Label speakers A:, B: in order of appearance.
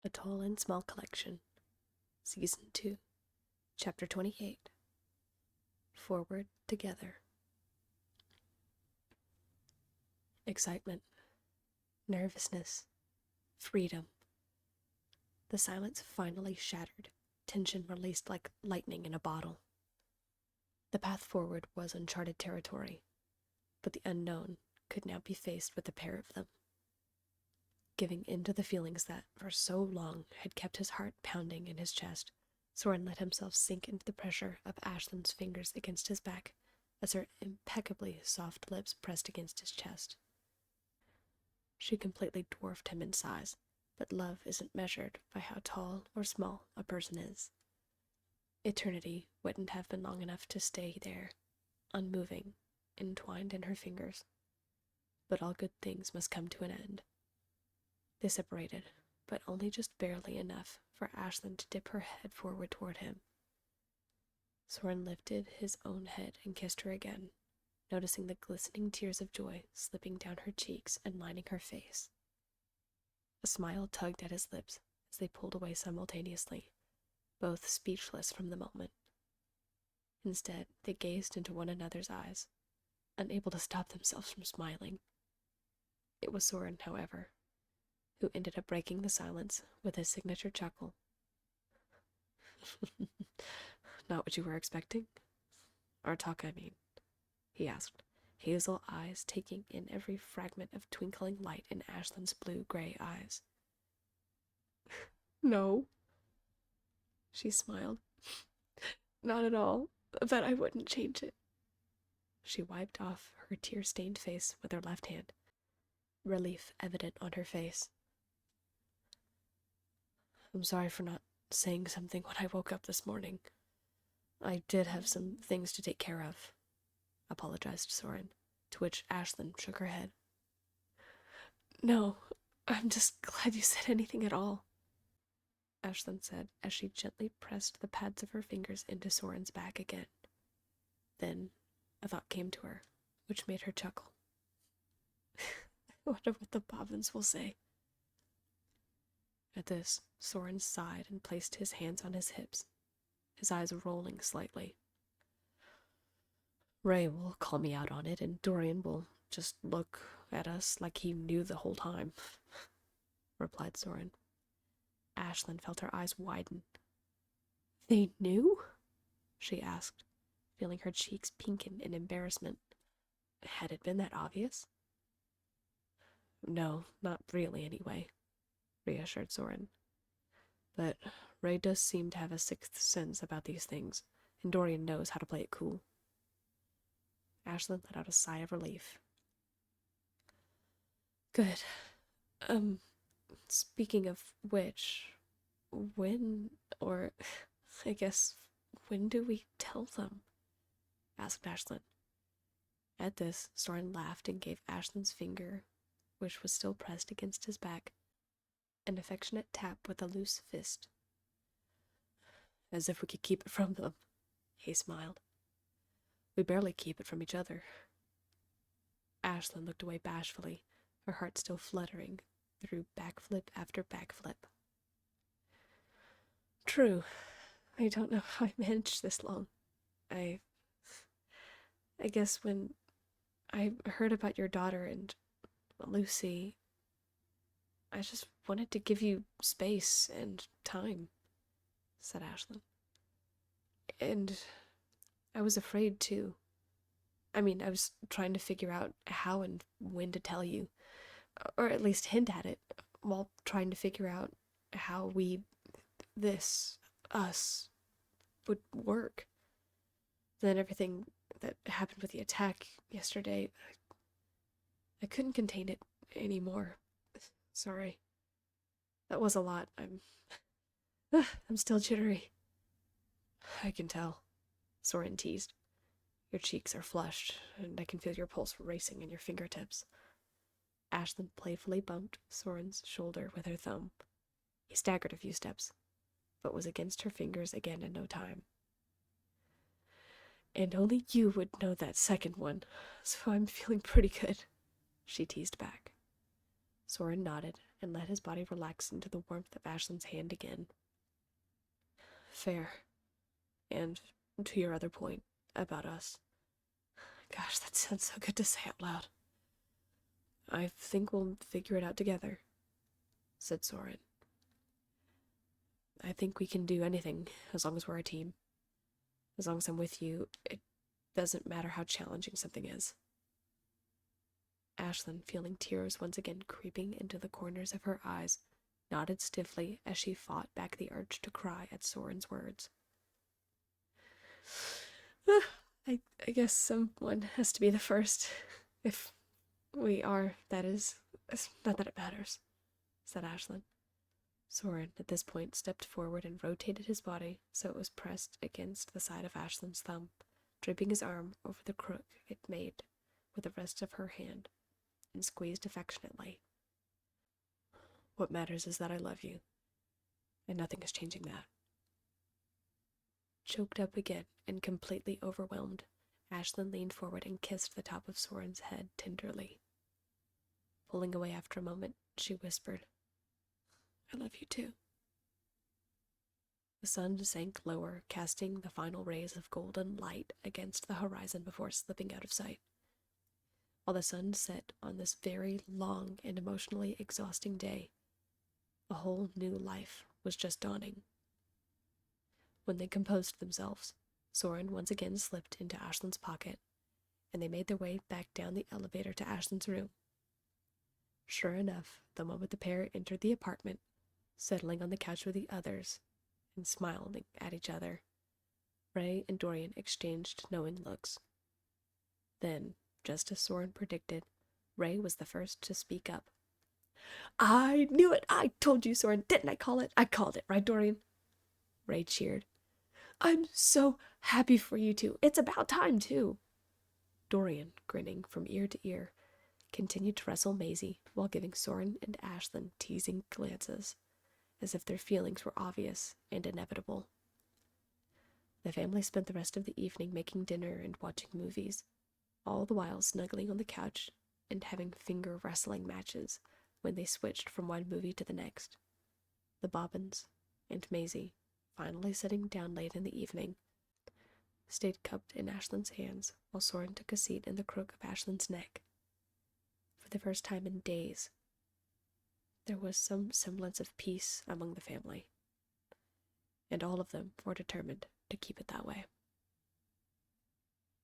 A: A Tall and Small Collection, Season 2, Chapter 28. Forward Together. Excitement, nervousness, freedom. The silence finally shattered, tension released like lightning in a bottle. The path forward was uncharted territory, but the unknown could now be faced with the pair of them. Giving in to the feelings that, for so long, had kept his heart pounding in his chest, Soren let himself sink into the pressure of Ashlyn's fingers against his back as her impeccably soft lips pressed against his chest. She completely dwarfed him in size, but love isn't measured by how tall or small a person is. Eternity wouldn't have been long enough to stay there, unmoving, entwined in her fingers. But all good things must come to an end. They separated, but only just barely enough for Ashlyn to dip her head forward toward him. Soren lifted his own head and kissed her again, noticing the glistening tears of joy slipping down her cheeks and lining her face. A smile tugged at his lips as they pulled away simultaneously, both speechless from the moment. Instead, they gazed into one another's eyes, unable to stop themselves from smiling. It was Soren, however, who ended up breaking the silence with his signature chuckle. Not what you were expecting? Our talk, I mean, he asked, hazel eyes taking in every fragment of twinkling light in Ashlyn's blue-gray eyes. No, she smiled. Not at all, but I wouldn't change it. She wiped off her tear-stained face with her left hand, relief evident on her face. I'm sorry for not saying something when I woke up this morning. I did have some things to take care of, apologized Soren, to which Ashlyn shook her head. No, I'm just glad you said anything at all, Ashlyn said as she gently pressed the pads of her fingers into Soren's back again. Then a thought came to her, which made her chuckle. I wonder what the Bobbins will say. At this, Soren sighed and placed his hands on his hips, his eyes rolling slightly. Ray will call me out on it, and Dorian will just look at us like he knew the whole time, replied Soren. Ashlyn felt her eyes widen. They knew? She asked, feeling her cheeks pinken in embarrassment. Had it been that obvious? No, not really anyway, reassured Soren. But Ray does seem to have a sixth sense about these things, and Dorian knows how to play it cool. Ashlyn let out a sigh of relief. Good. Speaking of which, when do we tell them? Asked Ashlyn. At this, Soren laughed and gave Ashlyn's finger, which was still pressed against his back, an affectionate tap with a loose fist. As if we could keep it from them, he smiled. We barely keep it from each other. Ashlyn looked away bashfully, her heart still fluttering through backflip after backflip. True. I don't know how I managed this long. I guess when I heard about your daughter and Lucy, I just wanted to give you space and time, said Ashlyn. And I was afraid, too. I was trying to figure out how and when to tell you, or at least hint at it, while trying to figure out how us, would work. Then everything that happened with the attack yesterday, I couldn't contain it anymore. Sorry. That was a lot. I'm still jittery. I can tell, Soren teased. Your cheeks are flushed, and I can feel your pulse racing in your fingertips. Ashlyn playfully bumped Soren's shoulder with her thumb. He staggered a few steps, but was against her fingers again in no time. And only you would know that second one, so I'm feeling pretty good, she teased back. Soren nodded and let his body relax into the warmth of Ashlyn's hand again. Fair. And to your other point about us. Gosh, that sounds so good to say out loud. I think we'll figure it out together, said Soren. I think we can do anything as long as we're a team. As long as I'm with you, it doesn't matter how challenging something is. Ashlyn, feeling tears once again creeping into the corners of her eyes, nodded stiffly as she fought back the urge to cry at Soren's words. I guess someone has to be the first. If we are, that is. It's not that it matters, said Ashlyn. Soren, at this point, stepped forward and rotated his body so it was pressed against the side of Ashlyn's thumb, draping his arm over the crook it made with the rest of her hand, and squeezed affectionately. What matters is that I love you, and nothing is changing that. Choked up again and completely overwhelmed, Ashlyn leaned forward and kissed the top of Soren's head tenderly. Pulling away after a moment, she whispered, I love you too. The sun sank lower, casting the final rays of golden light against the horizon before slipping out of sight. While the sun set on this very long and emotionally exhausting day, a whole new life was just dawning. When they composed themselves, Soren once again slipped into Ashlyn's pocket, and they made their way back down the elevator to Ashlyn's room. Sure enough, the moment the pair entered the apartment, settling on the couch with the others and smiling at each other, Ray and Dorian exchanged knowing looks. Then, just as Soren predicted, Ray was the first to speak up. I knew it! I told you, Soren! Didn't I call it? I called it, right, Dorian? Ray cheered. I'm so happy for you two. It's about time, too. Dorian, grinning from ear to ear, continued to wrestle Maisie while giving Soren and Ashlyn teasing glances, as if their feelings were obvious and inevitable. The family spent the rest of the evening making dinner and watching movies, all the while snuggling on the couch and having finger-wrestling matches when they switched from one movie to the next. The Bobbins and Maisie, finally sitting down late in the evening, stayed cupped in Ashlyn's hands while Soren took a seat in the crook of Ashlyn's neck. For the first time in days, there was some semblance of peace among the family, and all of them were determined to keep it that way.